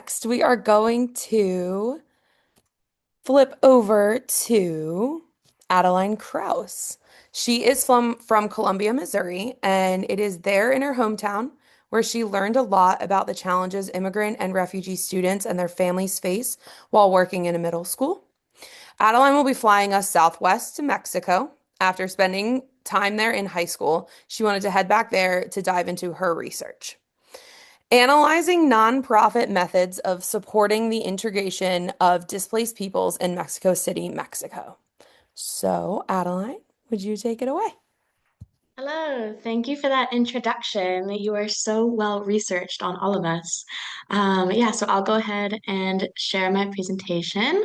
next, we are going to flip over to Adeline Kraus. She is from Columbia, Missouri, and it is there in her hometown where she learned a lot about the challenges immigrant and refugee students and their families face while working in a middle school. Adeline will be flying us southwest to Mexico. After spending time there in high school, she wanted to head back there to dive into her research. Analyzing nonprofit methods of supporting the integration of displaced peoples in Mexico City, Mexico. So, Adeline, would you take it away? Hello, thank you for that introduction. You are so well researched on all of us. Yeah, so I'll go ahead and share my presentation.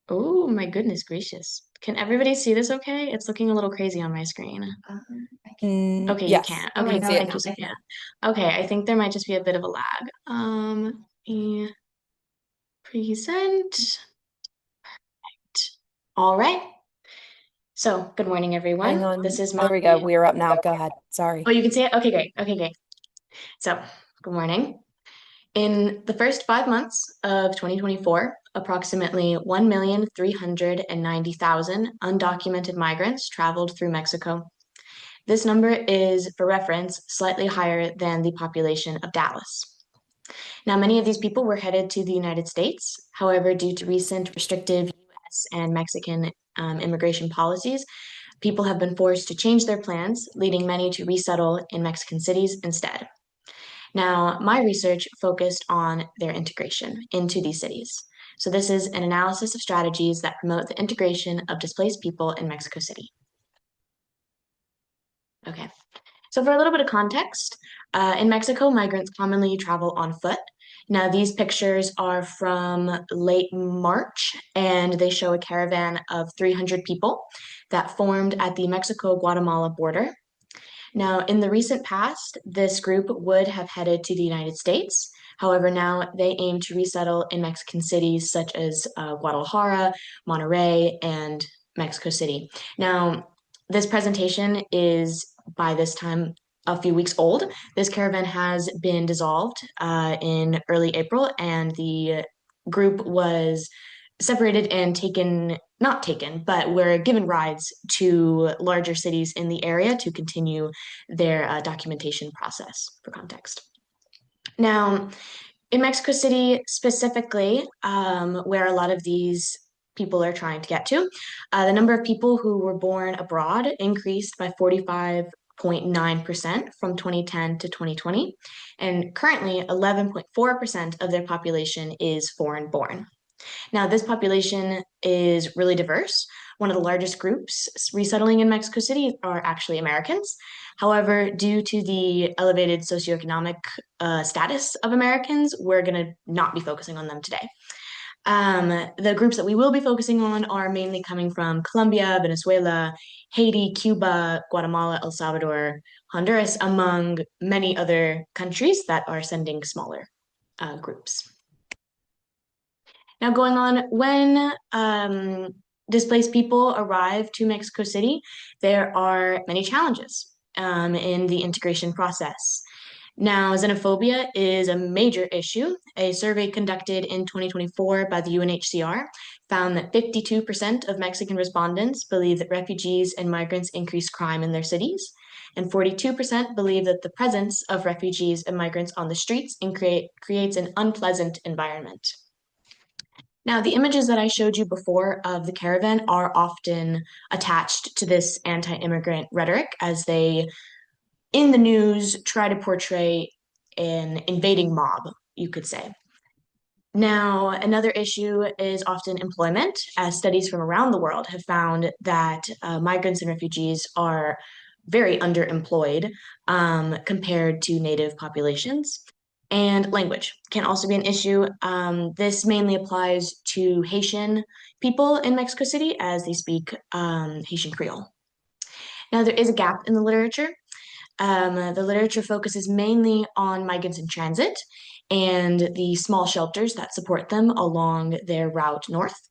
Oh, my goodness gracious. Can everybody see this okay? It's looking a little crazy on my screen. Okay, you Yes, can't. I Okay, can see it thank you, now. Sophia. Okay, I think there might just be a bit of a lag. Present. All right. So, good morning, Hang everyone. This on. is There my. we go. We are up now. Go ahead. Sorry. Oh, you can see it? Okay, great. Okay, great. So, good morning. In the first 5 months of 2024, approximately 1,390,000 undocumented migrants traveled through Mexico. This number is, for reference, slightly higher than the population of Dallas. Now, many of these people were headed to the United States. However, due to recent restrictive US and Mexican immigration policies, people have been forced to change their plans, leading many to resettle in Mexican cities instead. Now, my research focused on their integration into these cities. So, this is an analysis of strategies that promote the integration of displaced people in Mexico City. Okay, so for a little bit of context, in Mexico, migrants commonly travel on foot. Now, these pictures are from late March, and they show a caravan of 300 people that formed at the Mexico-Guatemala border. Now, in the recent past, this group would have headed to the United States. However, now they aim to resettle in Mexican cities such as Guadalajara, Monterrey, and Mexico City. Now, this presentation is by this time a few weeks old. This caravan has been dissolved in early April, and the group was separated and taken, not taken, but were given rides to larger cities in the area to continue their documentation process for context. Now, in Mexico City specifically, where a lot of these people are trying to get to, the number of people who were born abroad increased by 45.9% from 2010 to 2020, and currently 11.4% of their population is foreign born. Now, this population is really diverse. One of the largest groups resettling in Mexico City are actually Americans. However, due to the elevated socioeconomic status of Americans, we're going to not be focusing on them today. The groups that we will be focusing on are mainly coming from Colombia, Venezuela, Haiti, Cuba, Guatemala, El Salvador, Honduras, among many other countries that are sending smaller groups. Now, going on, when displaced people arrive to Mexico City, there are many challenges in the integration process. Now, xenophobia is a major issue. A survey conducted in 2024 by the UNHCR found that 52% of Mexican respondents believe that refugees and migrants increase crime in their cities, and 42% believe that the presence of refugees and migrants on the streets creates an unpleasant environment. Now, the images that I showed you before of the caravan are often attached to this anti-immigrant rhetoric as they, in the news, try to portray an invading mob, you could say. Now, another issue is often employment, as studies from around the world have found that migrants and refugees are very underemployed compared to native populations. And language can also be an issue. This mainly applies to Haitian people in Mexico City as they speak Haitian Creole. Now, there is a gap in the literature. The literature focuses mainly on migrants in transit and the small shelters that support them along their route north.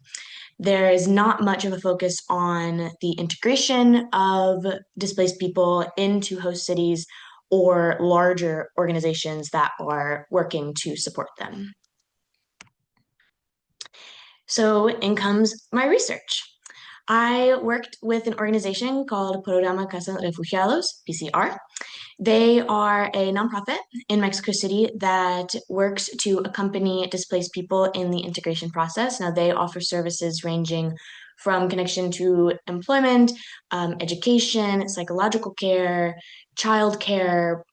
There is not much of a focus on the integration of displaced people into host cities or larger organizations that are working to support them. So in comes my research. I worked with an organization called Programa Casa Refugiados, PCR. They are a nonprofit in Mexico City that works to accompany displaced people in the integration process. Now, they offer services ranging from connection to employment, education, psychological care, child care,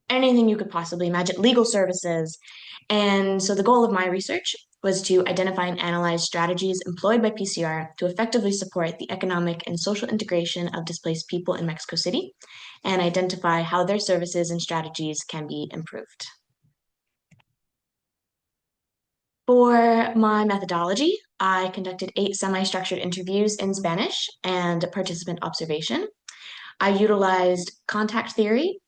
anything you could possibly imagine, legal services. And so the goal of my research was to identify and analyze strategies employed by PCR to effectively support the economic and social integration of displaced people in Mexico City and identify how their services and strategies can be improved. For my methodology, I conducted 8 semi-structured interviews in Spanish and participant observation. I utilized contact theory,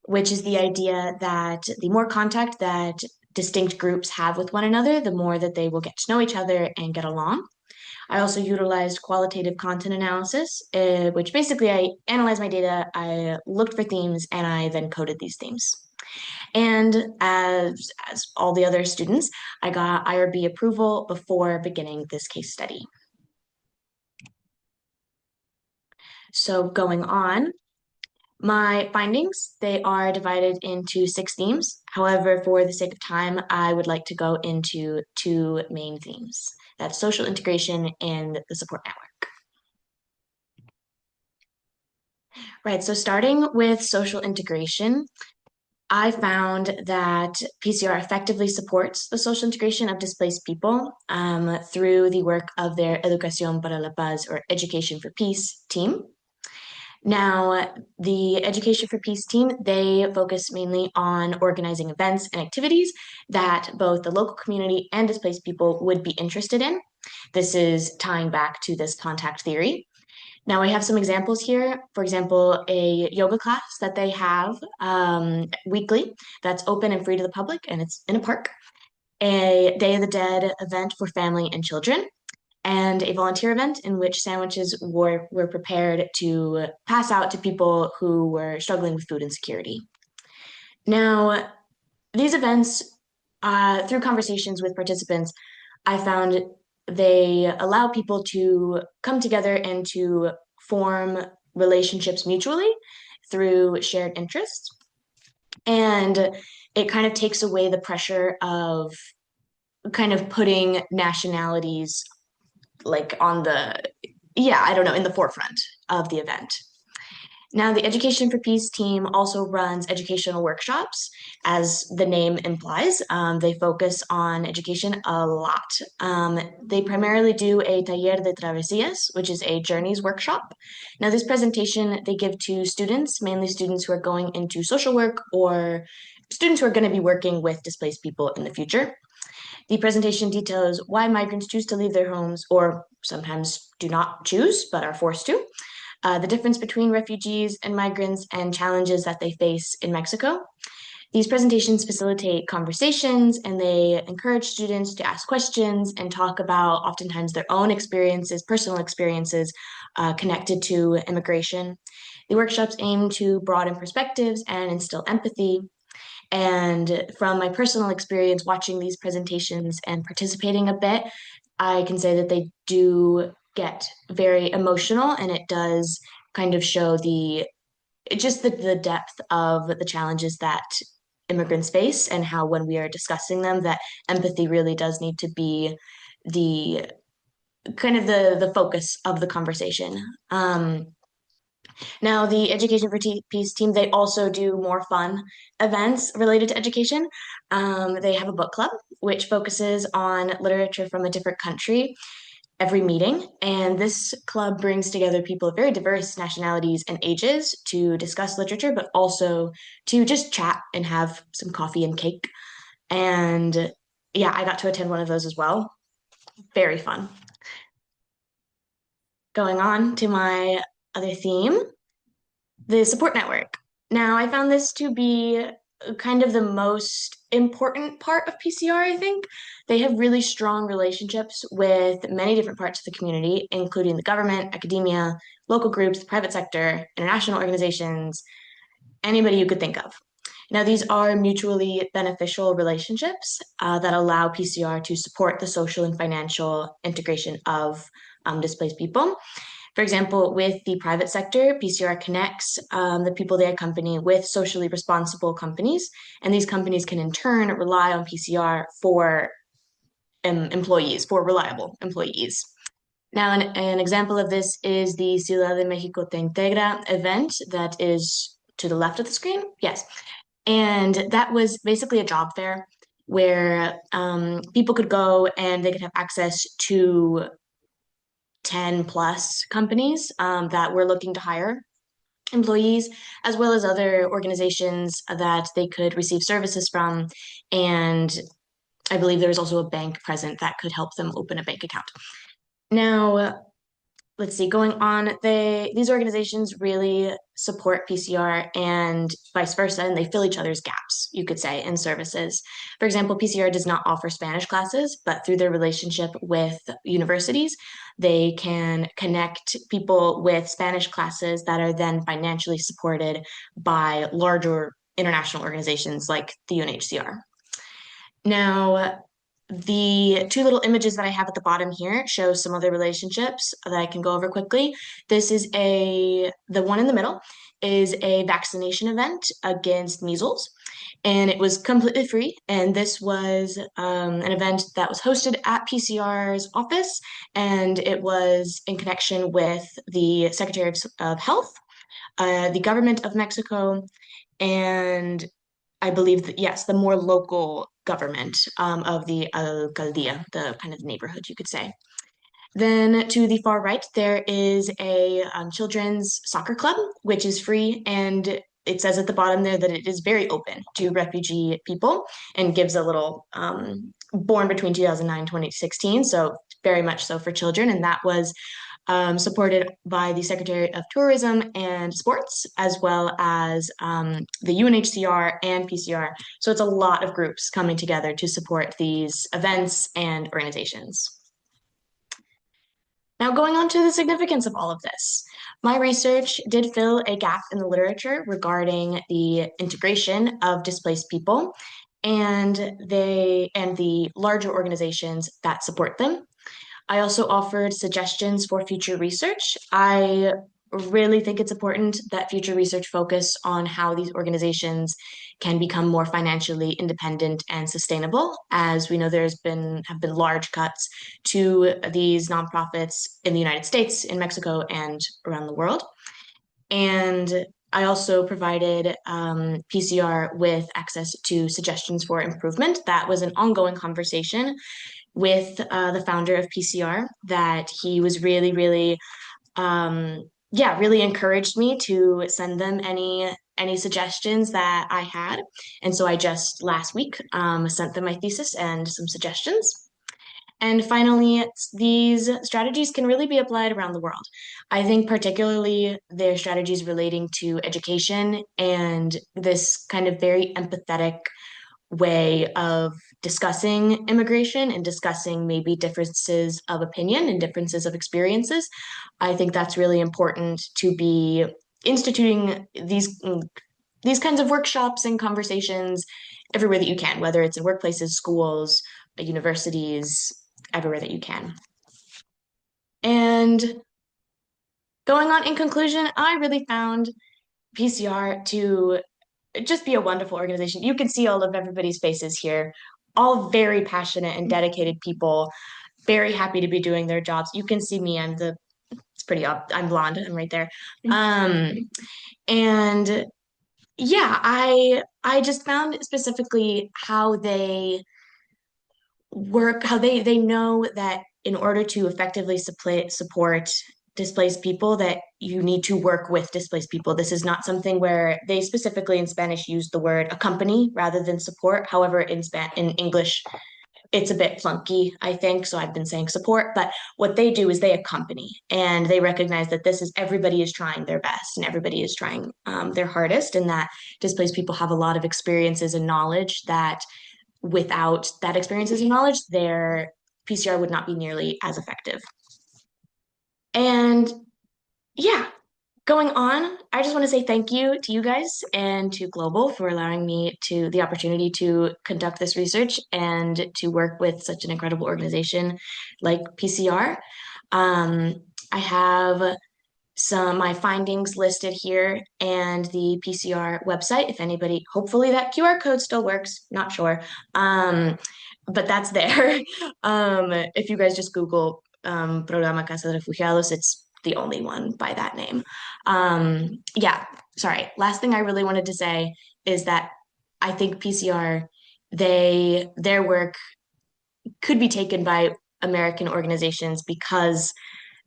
which is the idea that the more contact that distinct groups have with one another, the more that they will get to know each other and get along. I also utilized qualitative content analysis, which basically I analyzed my data, I looked for themes, and I then coded these themes. And as all the other students, I got IRB approval before beginning this case study. So going on, my findings, they are divided into 6 themes. However, for the sake of time, I would like to go into 2 main themes. That's social integration and the support network. Right, so starting with social integration, I found that PCR effectively supports the social integration of displaced people through the work of their Educación para la Paz, or Education for Peace team. Now, the Education for Peace team, they focus mainly on organizing events and activities that both the local community and displaced people would be interested in. This is tying back to this contact theory. Now, we have some examples here. For example, a yoga class that they have weekly that's open and free to the public, and it's in a park. A Day of the Dead event for family and children, and a volunteer event in which sandwiches were prepared to pass out to people who were struggling with food insecurity. Now, these events, through conversations with participants, I found they allow people to come together and to form relationships mutually through shared interests. And it kind of takes away the pressure of kind of putting nationalities like on the, yeah, I don't know, in the forefront of the event. Now, the Education for Peace team also runs educational workshops, as the name implies. They focus on education a lot. They primarily do a taller de travesías, which is a journeys workshop. Now, this presentation they give to students, mainly students who are going into social work or students who are going to be working with displaced people in the future. The presentation details why migrants choose to leave their homes, or sometimes do not choose but are forced to, the difference between refugees and migrants, and challenges that they face in Mexico. These presentations facilitate conversations, and they encourage students to ask questions and talk about oftentimes their own experiences, personal experiences connected to immigration. The workshops aim to broaden perspectives and instill empathy. And from my personal experience watching these presentations and participating a bit, I can say that they do get very emotional, and it does kind of show the depth of the challenges that immigrants face, and how when we are discussing them, that empathy really does need to be the kind of the focus of the conversation. Now, the Education for Peace team, they also do more fun events related to education. They have a book club, which focuses on literature from a different country every meeting. And this club brings together people of very diverse nationalities and ages to discuss literature, but also to just chat and have some coffee and cake. And yeah, I got to attend one of those as well. Very fun. Going on to my other theme, the support network. Now, I found this to be kind of the most important part of PCR, I think. They have really strong relationships with many different parts of the community, including the government, academia, local groups, the private sector, international organizations, anybody you could think of. Now, these are mutually beneficial relationships that allow PCR to support the social and financial integration of displaced people. For example, with the private sector, PCR connects the people they accompany with socially responsible companies, and these companies can in turn rely on PCR for employees, for reliable employees. Now, an example of this is the Ciudad de Mexico Te Integra event that is to the left of the screen. Yes. And that was basically a job fair where people could go and they could have access to 10 plus companies that were looking to hire employees, as well as other organizations that they could receive services from. And I believe there was also a bank present that could help them open a bank account. Now, let's see, going on, these organizations really support PCR and vice versa, and they fill each other's gaps, you could say, in services. For example, PCR does not offer Spanish classes, but through their relationship with universities, they can connect people with Spanish classes that are then financially supported by larger international organizations like the UNHCR. Now, the two little images that I have at the bottom here show some other relationships that I can go over quickly. The one in the middle is a vaccination event against measles, and it was completely free. And this was an event that was hosted at PCR's office, and it was in connection with the Secretary of Health, the government of Mexico, and I believe that, yes, the more local government of the alcaldía, the kind of neighborhood, you could say. Then to the far right, there is a children's soccer club, which is free. And it says at the bottom there that it is very open to refugee people and gives a little born between 2009 and 2016. So very much so for children. And that was supported by the Secretary of Tourism and Sports, as well as the UNHCR and PCR. So it's a lot of groups coming together to support these events and organizations. Now, going on to the significance of all of this. My research did fill a gap in the literature regarding the integration of displaced people and the larger organizations that support them. I also offered suggestions for future research. I really think it's important that future research focus on how these organizations can become more financially independent and sustainable. As we know, have been large cuts to these nonprofits in the United States, in Mexico, and around the world. And I also provided PCR with access to suggestions for improvement. That was an ongoing conversation with the founder of PCR that he was really encouraged me to send them any suggestions that I had. And so I just last week sent them my thesis and some suggestions. And finally, these strategies can really be applied around the world. I think particularly their strategies relating to education and this kind of very empathetic way of discussing immigration and discussing maybe differences of opinion and differences of experiences. I think that's really important to be instituting these kinds of workshops and conversations everywhere that you can, whether it's in workplaces, schools, universities, everywhere that you can. And going on in conclusion, I really found PCR to just be a wonderful organization. You can see all of everybody's faces here, all very passionate and dedicated people, very happy to be doing their jobs. You can see me. It's pretty up. I'm blonde. I'm right there. Um, and yeah, I just found specifically how they work, how they know that in order to effectively support displaced people, that you need to work with displaced people. This is not something where they specifically in Spanish use the word accompany rather than support. However, in English, it's a bit clunky, I think. So I've been saying support, but what they do is they accompany and they recognize that everybody is trying their best and everybody is trying their hardest, and that displaced people have a lot of experiences and knowledge that without that experiences and knowledge, their PCR would not be nearly as effective. And yeah, going on, I just want to say thank you to you guys and to Global for allowing me to the opportunity to conduct this research and to work with such an incredible organization like PCR. Um, I have my findings listed here and the PCR website. If anybody, hopefully that QR code still works, not sure. Um, but that's there. If you guys just Google Programa Casa Refugiados, it's the only one by that name. Yeah, sorry. Last thing I really wanted to say is that I think PCR, their work could be taken by American organizations because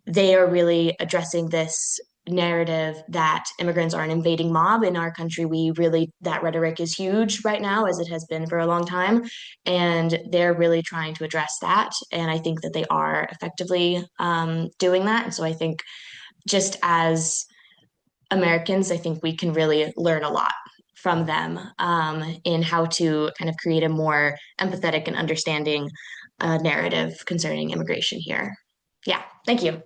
they are really addressing this narrative that immigrants are an invading mob in our country. That rhetoric is huge right now, as it has been for a long time. And they're really trying to address that. And I think that they are effectively doing that. And so I think just as Americans, I think we can really learn a lot from them in how to kind of create a more empathetic and understanding narrative concerning immigration here. Yeah, thank you.